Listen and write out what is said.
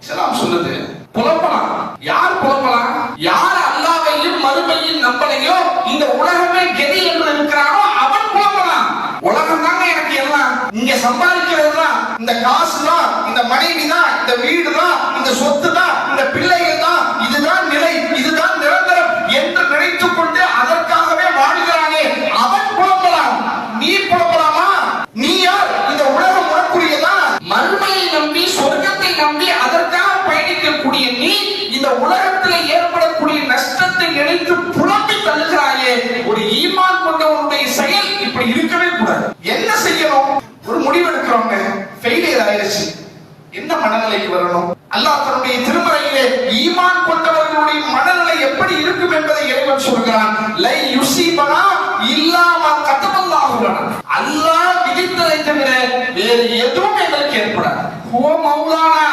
இஸ்லாம் சொல்லுது புலம்பலாம். யார் புலம்பலாம்? யார் அல்லாஹ்வையும் மறுமையும் நம்பலையோ, இந்த உலகமே கெதி என்று இருக்கிறானோ அவன் புலம்பலாம். உலகம் தாங்க எனக்கு எல்லாம், இங்க சம்பாதிக்கிறது தான், இந்த காசு தான், இந்த மனைவி தான், இந்த வீடு தான், இந்த சொத்து தான், இந்த பிள்ளைகள் தான், இதுதான் நிலை, இதுதான் நிரந்தரம் என்று நினைத்துக் கொண்டு அதற்காகவே வாழ்கிறானே அவன் புலம்பலாம். நீ புலம்பலாமா? நீ யார்? இந்த உலகம் உனக்குரியதா? மறுமையை நம்பி சொர்க்கத்தை நம்பி அதற்காக பயணிக்கக்கூடிய நீ இந்த உலகத்தில் ஏற்படக்கூடிய நஷ்டத்தை நினைத்து புலம்பி தள்ளுகிறாயே. ஒரு ஈமான் கொண்டவனுடைய செயல் இப்படி இருக்கவே கூடாது. என்ன செய்யணும்? ஒரு முடிவெடுக்கிறோங்க, ஃபெயிலியர் ஆயிடுச்சு, என்ன மனநிலைக்கு வரணும்? அல்லாஹ் தன்னுடைய திருமறையிலே ஈமான் கொண்டவர்களுடைய மனநிலை எப்படி இருக்கும் என்பதை இறைவன் சொல்கிறான். லை யுஸீபனா இல்லா மா கதபல்லாஹு லனா. அல்லாஹ் விதித்ததை தவிர வேறு எதுவும் எங்களுக்கு ஏற்படாது. ஹுவ மௌலானா,